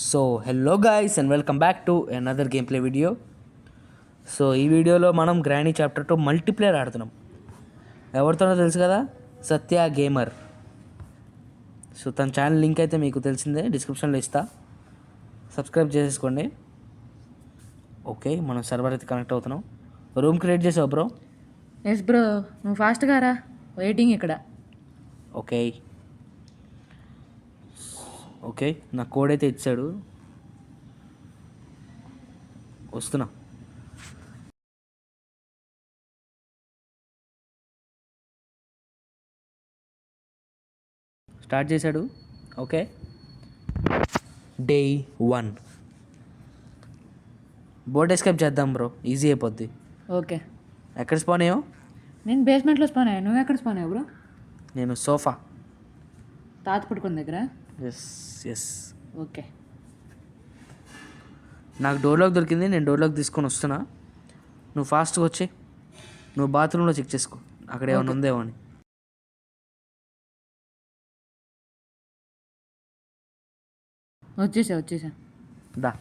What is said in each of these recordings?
So hello guys and welcome back to another game play video. So ఈ వీడియోలో మనం granny chapter 2 multiplayer ఆడుతున్నాం. ఎవరితోనో తెలుసు కదా, సత్య గేమర్. సో తన ఛానల్ లింక్ అయితే మీకు తెలిసిందే, డిస్క్రిప్షన్లో ఇస్తా, సబ్స్క్రైబ్ చేసేసుకోండి. ఓకే, మనం సర్వర్ అయితే కనెక్ట్ అవుతున్నాం. రూమ్ క్రియేట్ చేసావు బ్రో? ఎస్ బ్రో, నువ్వు ఫాస్ట్గా రా, వెయిటింగ్ ఇక్కడ. ఓకే ఓకే, నా కోడ్ అయితే ఇచ్చాడు, వస్తున్నా. స్టార్ట్ చేశాడు. ఓకే, డే 1 బోర్డ్ ఎస్కేప్ చేద్దాం బ్రో, ఈజీ అయిపోద్ది. ఓకే, ఎక్కడ స్పాన్ అయ్యావు? నేను బేస్మెంట్లో స్పాన్ అయ్యా, నువ్వు ఎక్కడ స్పాన్ అయ్యావు బ్రో? నేను సోఫా. తాత పడుకున్న దగ్గర. ఎస్ ఎస్, ఓకే, నాకు డోర్లోకి దొరికింది, నేను డోర్లోకి తీసుకొని వస్తున్నా. నువ్వు ఫాస్ట్గా వచ్చి నువ్వు బాత్రూంలో చెక్ చేసుకో అక్కడ ఏమైనా ఉందేమో అని. వచ్చేసా. దా,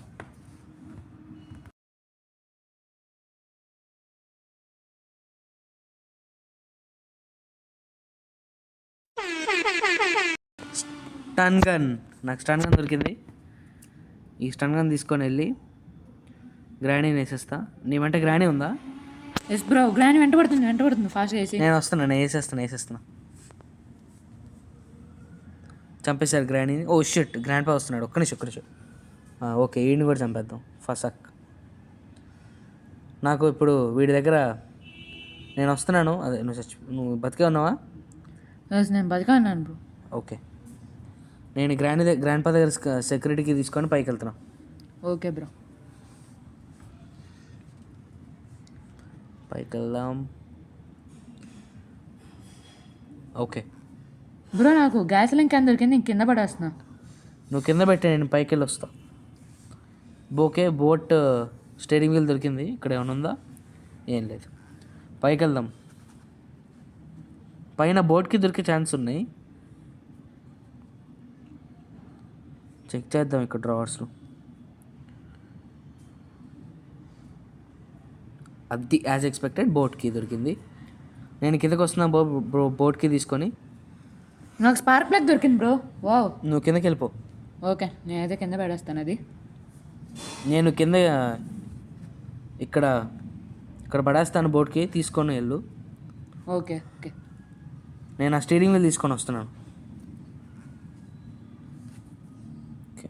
స్టన్ గన్. నాకు స్టన్ గన్ దొరికింది. ఈ స్టన్ గన్ తీసుకొని వెళ్ళి గ్రానీని వేసేస్తా. నీ వెంట గ్రానీ ఉందా? ఎస్ బ్రో, గ్రాని వెంటబడుతుంది ఫాస్ట్గా వేసి. నేను వస్తున్నా, నేను వేసేస్తున్నా. చంపేశారు గ్రానీని. ఓ షిట్, గ్రాండ్ పా వస్తున్నాడు. ఒక్క నిమిషం. ఓకే, ఈయన్ని కూడా చంపేద్దాం ఫసక్. నాకు ఇప్పుడు వీడి దగ్గర నేను వస్తున్నాను. అదే నువ్వు బతికే ఉన్నావా? ఎస్, నేను బతికా అన్నాను బ్రో. ఓకే, నేను గ్రాండ్ పా దగ్గర సెక్యూరిటీకి తీసుకొని పైకి వెళ్తున్నా. ఓకే బ్రో, పైకి వెళ్దాం. ఓకే బ్రో నాకు గ్యాస్ లింక్ అని దొరికింది, నేను కింద పడేస్తున్నా. నువ్వు కింద పెట్టి నేను పైకి వెళ్ళి వస్తా. ఓకే, బోట్ స్టీరింగ్ వీల్ దొరికింది. ఇక్కడ ఏమైనా ఉందా? ఏం లేదు. పైకి వెళ్దాం. పైన బోట్కి దొరికే ఛాన్స్ ఉన్నాయి, చెక్ చేద్దాం. ఇక్కడ డ్రావర్స్లో అది యాజ్ ఎక్స్పెక్టెడ్ బోట్కి దొరికింది. నేను కిందకి వస్తున్నా బోట్కి తీసుకొని. నాకు స్పార్క్ ప్లగ్ దొరికింది బ్రో. వావ్, నువ్వు కిందకి వెళ్ళిపో. ఓకే, నేనైతే కింద పడేస్తాను అది. నేను కింద ఇక్కడ పడేస్తాను. బోట్కి తీసుకొని వెళ్ళు. ఓకే ఓకే, నేను ఆ స్టీరింగ్ వీల్ తీసుకొని వస్తున్నాను. ఓకే,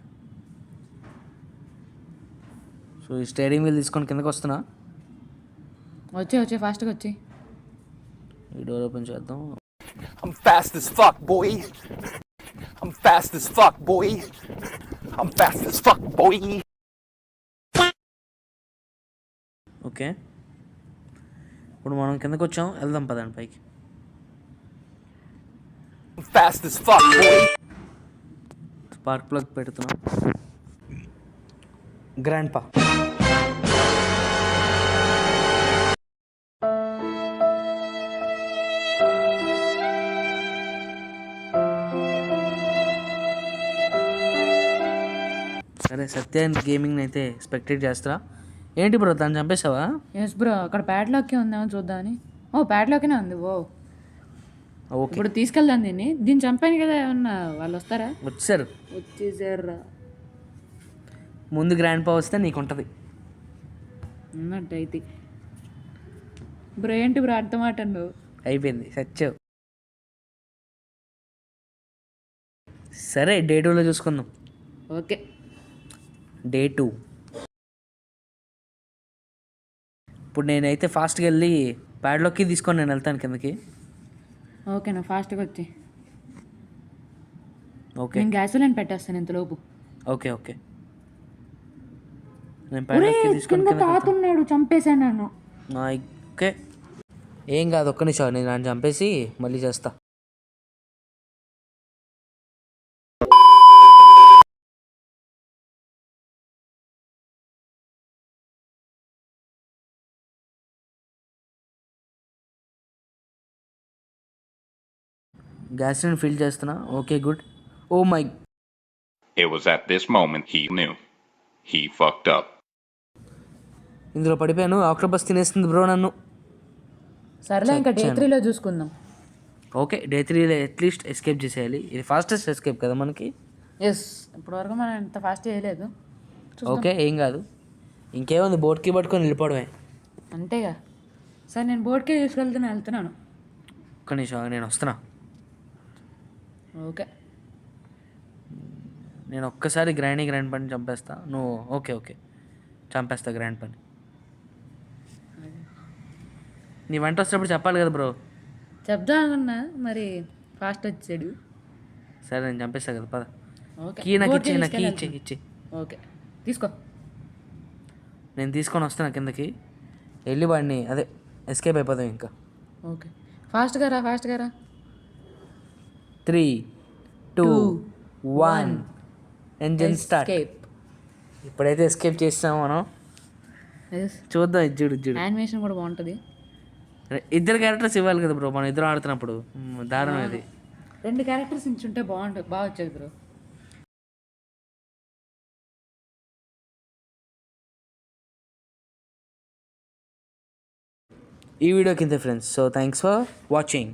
సో ఈ స్టీరింగ్ వీల్ తీసుకొని కిందకి వస్తున్నా. వచ్చే ఫాస్ట్గా వచ్చి ఈ డోర్ ఓపెన్ చేద్దాం. I'm fast as fuck, boy. I'm fast as fuck, boy. I'm fast as fuck, boy. Okay, ఇప్పుడు మనం కిందకి వచ్చాం, వెళ్దాం పదండి పైకి. I'm fast as fuck, boy. Spark plug పెడుతున్నాం. గ్రాండ్ పా సరే, సత్య గేమింగ్ అయితే స్పెక్టేట్ చేస్తారా ఏంటి బ్రో? తను చంపేసావా? ఎస్ బ్రో, అక్కడ ప్యాడ్లాక్కే ఉందేమో చూద్దామని. ఓ ప్యాడ్లాక్నే ఉంది. ఓ ఓకే, ఇప్పుడు తీసుకెళ్దాం దీన్ని చంపాను కదా, ఏమన్నా వాళ్ళు వస్తారా? వచ్చేసారా? ముందు గ్రాండ్ పా వస్తే నీకు ఉంటుంది అన్నట్టయితే. బ్రో ఏంటి బ్రో అర్థమాట నువ్వు? అయిపోయింది, సత్యం. సరే, డే 2లో చూసుకుందాం. Okay, day 2. ఇప్పుడు నేనైతే ఫాస్ట్గా వెళ్ళి ప్యాడ్లోకి తీసుకొని నేను వెళ్తాను కిందకి. ఓకే, నా ఫాస్ట్గా వచ్చి ఓకే, నేను గ్యాసోలైన్ పెట్టేస్తాను ఇంతలోపు. ఓకే నేను ప్యాడ్లోకి తీసుకొని కింద తాతున్నాడు, చంపేశాను నన్ను. ఓకే, ఏం కాదు, ఒక్క నిమిషం. నేను నన్ను చంపేసి మళ్ళీ చేస్తా. గ్యాస్ సిలిండర్ ఫిల్ చేస్తున్నా. Okay good. Oh my It was at this moment he knew. He fucked up. ఇందులో పడిపోయాను. ఆక్టోపస్ తినేస్తుంది బ్రో నన్ను. సర్లే ఇంకా డే 3లో చూసుకుందాం. ఓకే, డే 3లో అట్లీస్ట్ ఎస్కేప్ చేసేయాలి. ఇది ఫాస్టెస్ట్ ఎస్కేప్ కదా మనకి. ఎస్, ఇప్పటివరకు మనం ఎంత ఫాస్ట్ చేయలేదు. ఓకే, ఏం కాదు. ఇంకేముంది, బోట్కి పట్టుకొని వెళ్ళిపోవడమే. అంతేగా. సరే నేను బోట్కే వెళ్తున్నాను. ఒక్క నిమిషం, నేను వస్తున్నా. ఓకే, నేను ఒక్కసారి గ్రాండ్ పని చంపేస్తా. నువ్వు ఓకే చంపేస్తా గ్రాండ్ పని. నీ వెంట వచ్చేటప్పుడు చెప్పాలి కదా బ్రో. చెప్దాం అనుకున్నా, మరి ఫాస్ట్ వచ్చాడు. సరే నేను చంపేస్తా కదా, పద. ఓకే, కీ నాకు ఇచ్చే. ఓకే తీసుకో. నేను తీసుకొని వస్తున్నా కిందకి వెళ్ళి వాడిని అదే ఎస్కేప్ అయిపోదాం ఇంకా. ఓకే, ఫాస్ట్గా రా. 3, 2, 1 ఎంజిన్ స్టార్ట్. ఇప్పుడైతే ఎస్కేప్ చేస్తాము మనం. చూద్దాం. ఇది చూడు యానిమేషన్ కూడా బాగుంటుంది. ఇద్దరు క్యారెక్టర్స్ ఇవ్వాలి కదా బ్రో, మనం ఇద్దరు ఆడుతున్నప్పుడు. దారుణం ఇది. 2 క్యారెక్టర్స్ ఇచ్చుంటే బాగుంటుంది, బాగా వచ్చేది బ్రో. ఈ వీడియో కింద friends. So thanks for watching.